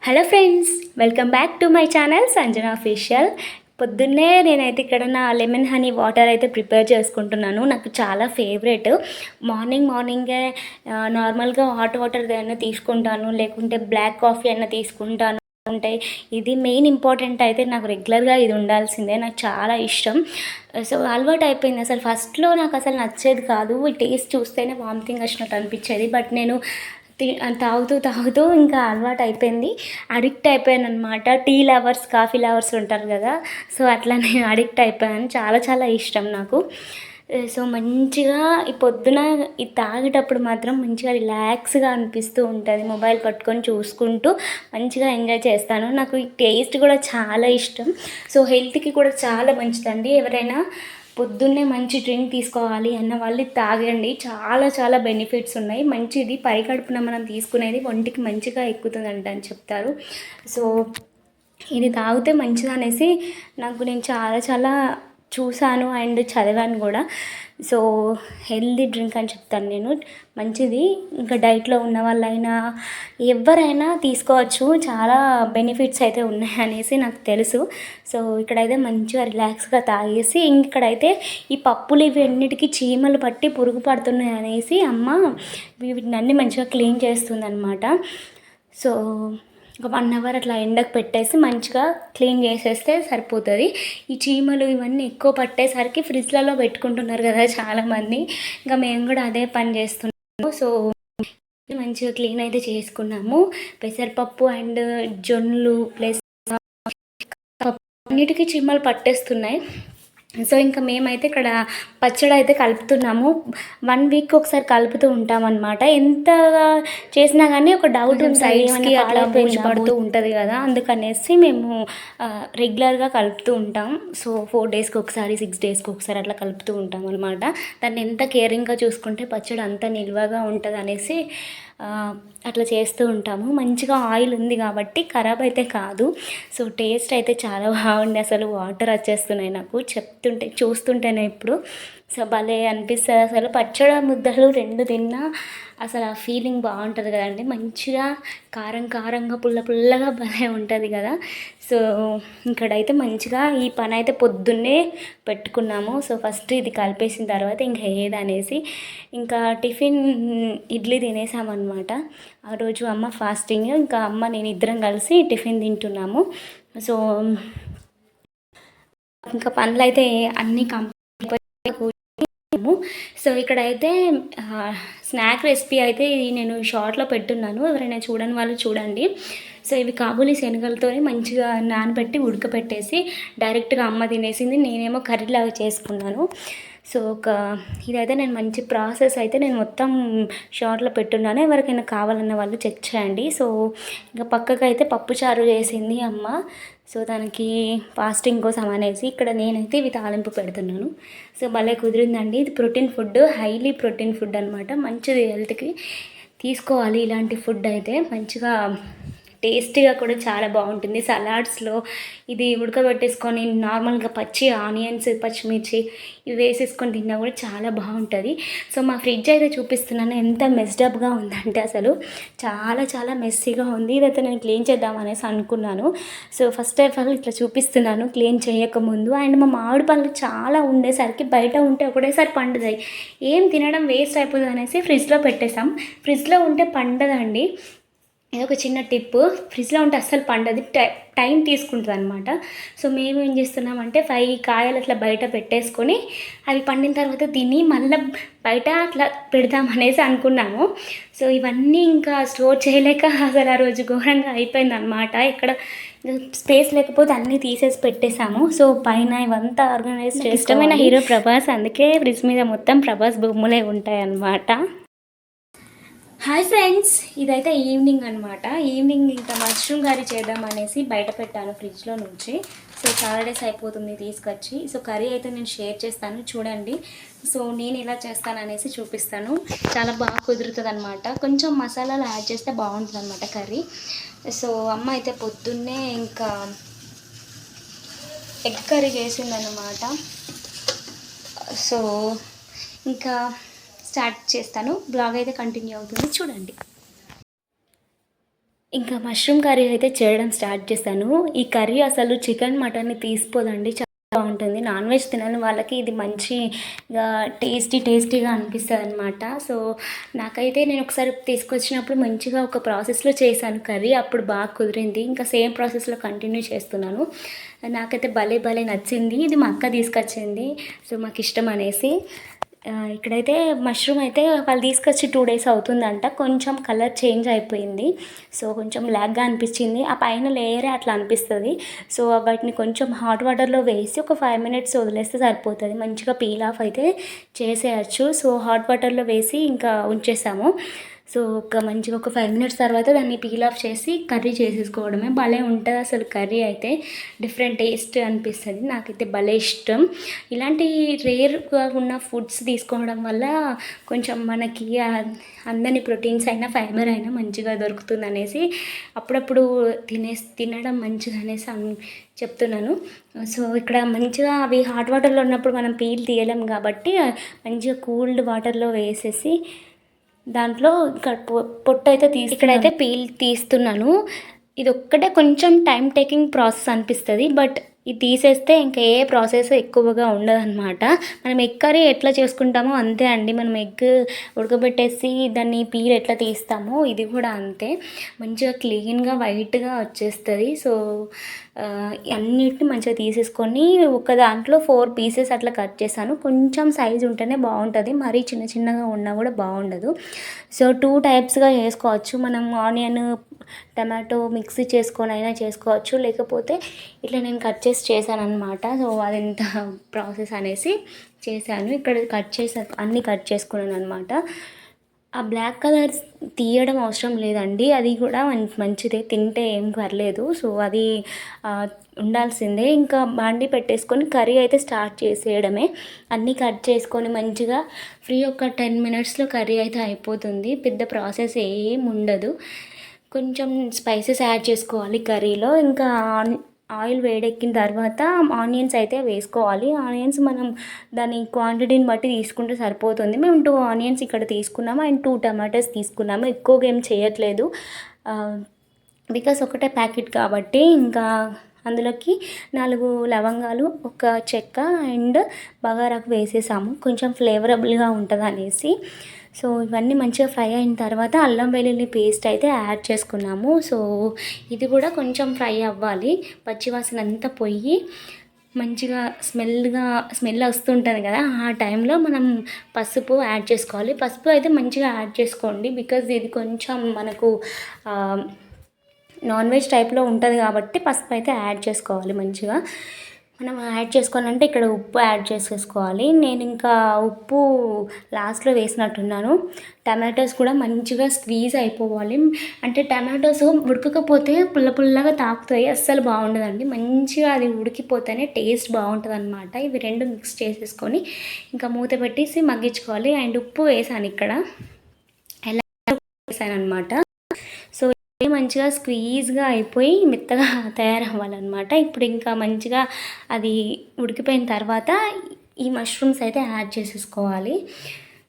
Hello friends, welcome back to my channel Sanjana official. పొద్దున్నే నేనైతే ఇక్కడ నా లెమన్ హనీ వాటర్ అయితే ప్రిపేర్ చేసుకుంటున్నాను. నాకు చాలా ఫేవరెట్. మార్నింగే నార్మల్గా హాట్ వాటర్ అయినా తీసుకుంటాను, లేకుంటే బ్లాక్ కాఫీ అయినా తీసుకుంటాను. ఉంటాయి ఇది మెయిన్ ఇంపార్టెంట్. అయితే నాకు రెగ్యులర్గా ఇది ఉండాల్సిందే, నాకు చాలా ఇష్టం. సో అలవాటు అయిపోయింది. అసలు ఫస్ట్లో నాకు అసలు నచ్చేది కాదు. ఈ టేస్ట్ చూస్తేనే వామిటింగ్ వచ్చినట్టు అనిపించేది. బట్ నేను తాగుతూ ఇంకా అలవాటు అయిపోయింది. అడిక్ట్ అయిపోయాను అనమాట. టీ లవర్స్, కాఫీ లవర్స్ ఉంటారు కదా, సో అట్లా నేను అడిక్ట్ అయిపోయాను. చాలా చాలా ఇష్టం నాకు. సో మంచిగా ఈ పొద్దున ఇది తాగేటప్పుడు మాత్రం మంచిగా రిలాక్స్గా అనిపిస్తూ ఉంటుంది. మొబైల్ పట్టుకొని చూసుకుంటూ మంచిగా ఎంజాయ్ చేస్తాను. నాకు ఈ టేస్ట్ కూడా చాలా ఇష్టం. సో హెల్త్కి కూడా చాలా మంచిదండి. ఎవరైనా పొద్దున్నే మంచి డ్రింక్ తీసుకోవాలి అన్న వాళ్ళు తాగండి. చాలా చాలా బెనిఫిట్స్ ఉన్నాయి. మంచిది, పరిగడుపున మనం తీసుకునేది ఒంటికి మంచిగా ఎక్కుతుందంట అని చెప్తారు. సో ఇది తాగితే మంచిది అనేసి నేను చాలా చాలా చూశాను అండ్ చదివాను కూడా. సో హెల్దీ డ్రింక్ అని చెప్తాను నేను. మంచిది, ఇంకా డైట్లో ఉన్న వాళ్ళైనా ఎవరైనా తీసుకోవచ్చు. చాలా బెనిఫిట్స్ అయితే ఉన్నాయి అనేసి నాకు తెలుసు. సో ఇక్కడైతే మంచిగా రిలాక్స్గా తాగేసి, ఇక్కడైతే ఈ పప్పులు ఇవన్నిటికీ చీమలు పట్టి పురుగు పడుతున్నాయి అనేసి అమ్మ వీటిని అన్నీ మంచిగా క్లీన్ చేస్తుంది అనమాట. సో ఒక 1 అవర్ అట్లా ఎండకు పెట్టేసి మంచిగా క్లీన్ చేసేస్తే సరిపోతుంది. ఈ చీమలు ఇవన్నీ ఎక్కువ పట్టేసరికి ఫ్రిడ్జ్లలో పెట్టుకుంటున్నారు కదా చాలామంది. ఇంకా మేము కూడా అదే పని చేస్తున్నాము. సో మంచిగా క్లీన్ అయితే చేసుకున్నాము. పెసరపప్పు అండ్ జొన్నలు ప్లస్ అన్నిటికీ చీమలు పట్టేస్తున్నాయి. సో ఇంకా మేమైతే ఇక్కడ పచ్చడి అయితే కలుపుతున్నాము. 1 వీక్ ఒకసారి కలుపుతూ ఉంటామన్నమాట. ఎంత చేసినా కానీ ఒక డౌట్ సైడ్స్కి అట్లా పూజ పడుతూ ఉంటుంది కదా, అందుకనేసి మేము రెగ్యులర్గా కలుపుతూ ఉంటాం. సో 4 డేస్కి ఒకసారి, 6 డేస్కి ఒకసారి అట్లా కలుపుతూ ఉంటాం అనమాట. దాన్ని ఎంత కేరింగ్గా చూసుకుంటే పచ్చడి అంత నిల్వగా ఉంటుంది అనేసి అట్లా చేస్తూ ఉంటాము. మంచిగా ఆయిల్ ఉంది కాబట్టి ఖరాబ్ అయితే కాదు. సో టేస్ట్ అయితే చాలా బాగుంది. అసలు వాటర్ వచ్చేస్తున్నాయి నాకు చూస్తుంటేనే ఇప్పుడు. సో భలే అనిపిస్తుంది. అసలు పచ్చడి ముద్దలు 2 తిన్నా అసలు ఆ ఫీలింగ్ బాగుంటుంది కదండి. మంచిగా కారంగా పుల్లగా భలే ఉంటుంది కదా. సో ఇక్కడైతే మంచిగా ఈ పని అయితే పొద్దున్నే పెట్టుకున్నాము. సో ఫస్ట్ ఇది కలిపేసిన తర్వాత ఇంకా ఏదనేసి ఇంకా టిఫిన్ ఇడ్లీ తినేసామన్నమాట. ఆ రోజు అమ్మ ఫాస్టింగ్, ఇంకా అమ్మ నేను ఇద్దరం కలిసి టిఫిన్ తింటున్నాము. సో ఇంకా పనులు అయితే అన్నీ సో ఇక్కడైతే స్నాక్ రెసిపీ అయితే ఇది నేను షార్ట్లో పెట్టున్నాను, ఎవరైనా చూడని వాళ్ళు చూడండి. సో ఇవి కాబూలీ శనగలతో మంచిగా నానబెట్టి ఉడకపెట్టేసి డైరెక్ట్గా అమ్మ తినేసింది, నేనేమో కర్రీలాగా చేసుకున్నాను. సో ఇదైతే నేను మంచి ప్రాసెస్ అయితే నేను మొత్తం షార్ట్లో పెట్టున్నాను, ఎవరికైనా కావాలన్న వాళ్ళు చెక్ చేయండి. సో ఇంకా పక్కకు అయితే పప్పుచారు చేసింది అమ్మ. సో దానికి ఫాస్టింగ్ కోసం అనేసి ఇక్కడ నేనైతే ఇవి తాలింపు పెడుతున్నాను. సో భలే కుదిరిందండి. ఇది protein food, highly protein food అనమాట. మంచిది, హెల్త్కి తీసుకోవాలి ఇలాంటి ఫుడ్ అయితే. మంచిగా టేస్టీగా కూడా చాలా బాగుంటుంది. సలాడ్స్లో ఇది ఉడకబెట్టేసుకొని నార్మల్గా పచ్చి ఆనియన్స్, పచ్చిమిర్చి ఇవి వేసేసుకొని తిన్నా కూడా చాలా బాగుంటుంది. సో మా ఫ్రిడ్జ్ అయితే చూపిస్తున్నాను, ఎంత మెస్డప్గా ఉందంటే అసలు చాలా చాలా మెస్సీగా ఉంది. ఇదైతే నేను క్లీన్ చేద్దాం అనేసి అనుకున్నాను. సో ఫస్ట్ ఆఫ్ ఆల్ ఇట్లా చూపిస్తున్నాను క్లీన్ చేయకముందు. అండ్ మా మామిడి పళ్ళు చాలా ఉండేసరికి బయట ఉంటే ఒకటేసారి పండుతాయి, ఏం తినడం వేస్ట్ అయిపోతుంది అనేసి ఫ్రిడ్జ్లో పెట్టేసాం. ఫ్రిడ్జ్లో ఉంటే పండదండి. ఇది ఒక చిన్న టిప్పు, ఫ్రిడ్జ్లో ఉంటే అస్సలు పండది, టైం తీసుకుంటుంది అనమాట. సో మేము ఏం చేస్తున్నామంటే 5 కాయలు అట్లా బయట పెట్టేసుకొని అవి పండిన తర్వాత తిని మళ్ళీ బయట అట్లా పెడదామనేసి అనుకున్నాము. సో ఇవన్నీ ఇంకా స్టోర్ చేయలేక అసలు ఆ రోజు ఘోరంగా అయిపోయింది అనమాట. ఇక్కడ స్పేస్ లేకపోతే అన్నీ తీసేసి పెట్టేశాము. సో పైన ఇవంతా ఆర్గనైజ్ చేసి ఇష్టమైన హీరో ప్రభాస్, అందుకే ఫ్రిడ్జ్ మీద మొత్తం ప్రభాస్ బొమ్మలే ఉంటాయి అన్నమాట. హాయ్ ఫ్రెండ్స్, ఇదైతే ఈవినింగ్ అనమాట. ఈవినింగ్ ఇంకా మష్రూమ్ కర్రీ చేద్దాం అనేసి బయట పెట్టాను ఫ్రిడ్జ్లో నుంచి. సో చాలా డేస్ అయిపోతుంది తీసుకొచ్చి. సో కర్రీ అయితే నేను షేర్ చేస్తాను చూడండి. సో నేను ఎలా చేస్తాను అనేసి చూపిస్తాను. చాలా బాగా కుదురుతుంది అనమాట. కొంచెం మసాలాలు యాడ్ చేస్తే బాగుంటుంది అనమాట కర్రీ. సో అమ్మ అయితే పొద్దున్నే ఇంకా ఎగ్ కర్రీ చేసిందనమాట. సో ఇంకా స్టార్ట్ చేస్తాను, బ్లాగ్ అయితే కంటిన్యూ అవుతుంది చూడండి. ఇంకా మష్రూమ్ కర్రీ అయితే చేయడం స్టార్ట్ చేశాను. ఈ కర్రీ అసలు చికెన్, మటన్‌ని తీసిపోదండి. చాలా బావుంటుంది. నాన్ వెజ్ తినని వాళ్ళకి ఇది మంచిగా టేస్టీగా అనిపిస్తదనమాట. సో, నాకైతే నేను ఒకసారి తీసుకొచ్చినప్పుడు మంచిగా ఒక ప్రాసెస్‌లో చేశాను కర్రీ. అప్పుడు బాగా కుదిరింది. ఇంకా సేమ్ ప్రాసెస్‌లో కంటిన్యూ చేస్తున్నాను. నాకైతే భలే నచ్చింది. ఇది మా అక్క తీసుకొచ్చింది. సో, మాకిష్టం అనేసి. ఇక్కడైతే మష్రూమ్ అయితే వాళ్ళు తీసుకొచ్చి 2 డేస్ అవుతుందంట. కొంచెం కలర్ చేంజ్ అయిపోయింది. సో, కొంచెం బ్లాక్‌గా అనిపించింది. ఆ పైన లేయరే అట్లా అనిపిస్తది. సో, వాటిని కొంచెం హాట్ వాటర్‌లో వేసి ఒక 5 మినిట్స్ వదిలేస్తే సరిపోతది. మంచిగా పీల్ ఆఫ్ అయితే చేసేయచ్చు. సో, హాట్ వాటర్‌లో వేసి ఇంకా ఉంచేసాము. సో, మంచిగా ఒక 5 మినిట్స్ తర్వాత దాన్ని పీల్ ఆఫ్ చేసి కర్రీ చేసేసుకోవడమే. భలే ఉంటది అసలు కర్రీ అయితే. డిఫరెంట్ టేస్ట్ అనిపిస్తది. నాకైతే భలే ఇష్టం. ఇలాంటి రేర్‌గా ఉన్న ఫుడ్స్ తీసుకోవడం వల్ల కొంచెం మనకి అందని ప్రోటీన్స్ అయినా, ఫైబర్ అయినా మంచిగా దొరుకుతుందనేసి అప్పుడప్పుడు తినడం మంచిదనేసి చెప్తున్నాను. సో, ఇక్కడ మంచిగా అవి హాట్ వాటర్‌లో ఉన్నప్పుడు మనం పీల్ తీయలేం కాబట్టి మంచిగా కూల్డ్ వాటర్‌లో వేసేసి దాంట్లో ఇక్కడ పొట్టయితే ఇక్కడైతే పీల్ తీస్తున్నాను. ఇదొక్కటే కొంచెం టైమ్ టేకింగ్ ప్రాసెస్ అనిపిస్తది. బట్ ఇది తీసేస్తే ఇంకా ఏ ప్రాసెస్ ఎక్కువగా ఉండదనమాట. మనం ఎగ్ కర్రీ ఎట్లా చేసుకుంటామో అంతే అండి. మనం ఎగ్ ఉడకబెట్టేసి దాన్ని పీల్ ఎట్లా తీస్తామో ఇది కూడా అంతే. మంచిగా క్లీన్‌గా వైట్‌గా వచ్చేస్తది. సో, అన్నిటిని మంచిగా తీసేసుకొని ఒక దాంట్లో 4 పీసెస్ అట్లా కట్ చేశాను. కొంచెం సైజ్ ఉంటేనే బావుంటది. మరీ చిన్నగా ఉన్నా కూడా బాగుండదు. సో, 2 టైప్స్‌గా చేసుకోవచ్చు. మనం ఆనియన్, టమాటో మిక్సీ చేసుకొనైనా చేసుకోవచ్చు. లేకపోతే ఇట్లా నేను కట్ చేసి చేశాననమాట. సో, అదెంత ప్రాసెస్ అనేసి చేశాను. ఇక్కడ అన్నీ కట్ చేసుకున్నాననమాట. ఆ బ్లాక్ కలర్స్ తీయడం అవసరం లేదండి. అది కూడా మంచిదే. తింటే ఏం పర్లేదు. సో, అది ఉండాల్సిందే. ఇంకా బాండీ పెట్టేసుకొని కర్రీ అయితే స్టార్ట్ చేసేయడమే. అన్నీ కట్ చేసుకొని మంచిగా ఒక 10 మినిట్స్‌లో కర్రీ అయితే అయిపోతుంది. పెద్ద ప్రాసెస్ ఏం ఉండదు. కొంచెం స్పైసెస్ యాడ్ చేసుకోవాలి కర్రీలో. ఇంకా ఆయిల్ వేడెక్కిన తర్వాత ఆనియన్స్ అయితే వేసుకోవాలి. ఆనియన్స్ మనం దాని క్వాంటిటీని బట్టి తీసుకుంటే సరిపోతుంది. మేము 2 ఆనియన్స్ ఇక్కడ తీసుకున్నాము అండ్ 2 టమాటోస్ తీసుకున్నాము. ఎక్కువగా ఏం చేయట్లేదు. బికాస్ ఒకటే ప్యాకెట్ కాబట్టి ఇంకా అందులోకి 4 లవంగాలు, ఒక చెక్క అండ్ బగారాకు వేసేసాము. కొంచెం ఫ్లేవరబుల్గా ఉంటుందనేసి. సో, ఇవన్నీ మంచిగా ఫ్రై అయిన తర్వాత అల్లం వెల్లుల్లి పేస్ట్ అయితే యాడ్ చేసుకున్నాము. సో, ఇది కూడా కొంచెం ఫ్రై అవ్వాలి. పచ్చివాసన అంతా పోయి మంచిగా స్మెల్ వస్తుంటుంది కదా, ఆ టైంలో మనం పసుపు యాడ్ చేసుకోవాలి. పసుపు అయితే మంచిగా యాడ్ చేసుకోండి. బికాజ్ ఇది కొంచెం మనకు నాన్ వెజ్ టైప్లో ఉంటుంది కాబట్టి పసుపు అయితే యాడ్ చేసుకోవాలి మంచిగా. మనం యాడ్ చేసుకోవాలంటే ఇక్కడ ఉప్పు యాడ్ చేసేసుకోవాలి. నేను ఇంకా ఉప్పు లాస్ట్లో వేసినట్టున్నాను. టమాటోస్ కూడా మంచిగా స్క్వీజ్ అయిపోవాలి. అంటే టమాటోస్ ఉడకకపోతే పుల్లగా తాకుతాయి, అస్సలు బాగుండదండి. మంచిగా అది ఉడికిపోతేనే టేస్ట్ బాగుంటుంది అనమాట. ఇవి రెండు మిక్స్ చేసేసుకొని ఇంకా మూత పెట్టేసి మగ్గించుకోవాలి. అండ్ ఉప్పు వేసాను ఇక్కడ, ఎలా వేసాను అనమాట. సో, మంచిగా స్క్వీజ్గా అయిపోయి మెత్తగా తయారవ్వాలన్నమాట. ఇప్పుడు ఇంకా మంచిగా అది ఉడికిపోయిన తర్వాత ఈ మష్రూమ్స్ అయితే యాడ్ చేసేసుకోవాలి.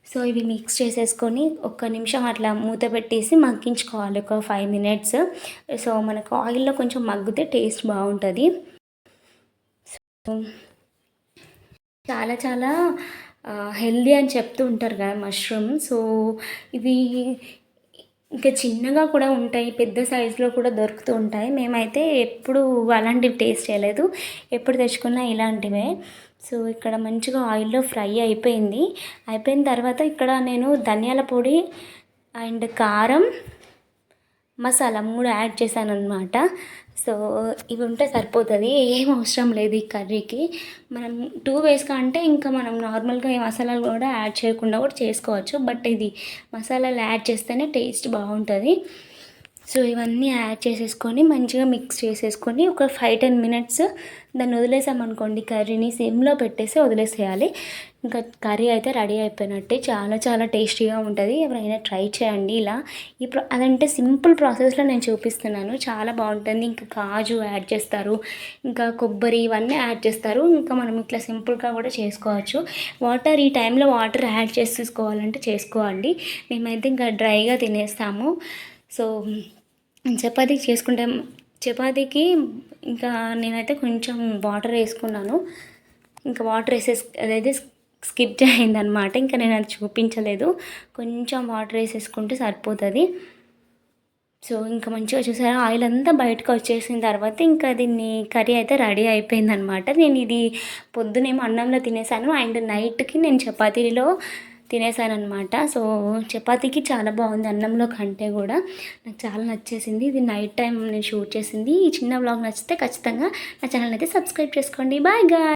సో, ఇవి మిక్స్ చేసేసుకొని ఒక్క నిమిషం అట్లా మూత పెట్టేసి మగ్గించుకోవాలి, ఒక 5 మినిట్స్. సో, మనకు ఆయిల్లో కొంచెం మగ్గితే టేస్ట్ బాగుంటుంది. సో, చాలా హెల్దీ అని చెప్తూ ఉంటారు కదా మష్రూమ్. సో, ఇవి ఇంకా చిన్నగా కూడా ఉంటాయి, పెద్ద సైజులో కూడా దొరుకుతూ ఉంటాయి. మేమైతే ఎప్పుడు అలాంటివి టేస్ట్ చేయలేదు. ఎప్పుడు తెచ్చుకున్నా ఇలాంటివే. సో, ఇక్కడ మంచిగా ఆయిల్లో ఫ్రై అయిపోయిన తర్వాత ఇక్కడ నేను ధనియాల పొడి అండ్ కారం, మసాలా 3 యాడ్ చేశానన్నమాట. సో, ఇవి ఉంటే సరిపోతుంది, ఏం అవసరం లేదు ఈ కర్రీకి. మనం 2 అంటే ఇంకా మనం నార్మల్గా ఈ మసాలాలు కూడా యాడ్ చేయకుండా కూడా చేసుకోవచ్చు. బట్ ఇది మసాలాలు యాడ్ చేస్తేనే టేస్ట్ బాగుంటుంది. సో, ఇవన్నీ యాడ్ చేసేసుకొని మంచిగా మిక్స్ చేసేసుకొని ఒక 5-10 మినిట్స్ దాన్ని వదిలేసామనుకోండి, కర్రీని సిమ్లో పెట్టేసి వదిలేసేయాలి. ఇంకా కర్రీ అయితే రెడీ అయిపోయినట్టే. చాలా టేస్టీగా ఉంటుంది. ఎవరైనా ట్రై చేయండి ఇలా. అదంటే సింపుల్ ప్రాసెస్లో నేను చూపిస్తున్నాను. చాలా బాగుంటుంది. ఇంకా కాజు యాడ్ చేస్తారు, ఇంకా కొబ్బరి, ఇవన్నీ యాడ్ చేస్తారు. ఇంకా మనం ఇట్లా సింపుల్గా కూడా చేసుకోవచ్చు. ఈ టైంలో వాటర్ యాడ్ చేసేసుకోవాలంటే చేసుకోండి. మేమైతే ఇంకా డ్రైగా తినేస్తాము. సో, చపాతీ చేసుకుంటే చపాతీకి ఇంకా నేనైతే కొంచెం వాటర్ వేసుకున్నాను. ఇంకా వాటర్ అదైతే స్కిప్ అయిందనమాట. ఇంకా నేను అది చూపించలేదు. కొంచెం వాటర్ వేసేసుకుంటే సరిపోతుంది. సో ఇంకా మంచిగా చూసారా ఆయిల్ అంతా బయటకు వచ్చేసిన తర్వాత ఇంకా దీన్ని కర్రీ అయితే రెడీ అయిపోయిందనమాట. నేను ఇది పొద్దునేమో అన్నంలో తినేసాను అండ్ నైట్కి నేను చపాతీలో తినేసానమాట. సో చపాతీకి చాలా బాగుంది అన్నంలో కంటే కూడా. నాకు చాలా నచ్చేసింది. ఇది నైట్ టైం నేను షూట్ చేసింది. ఈ చిన్న వ్లాగ్ నచ్చితే ఖచ్చితంగా నా ఛానల్ అయితే సబ్స్క్రైబ్ చేసుకోండి. Bye guys.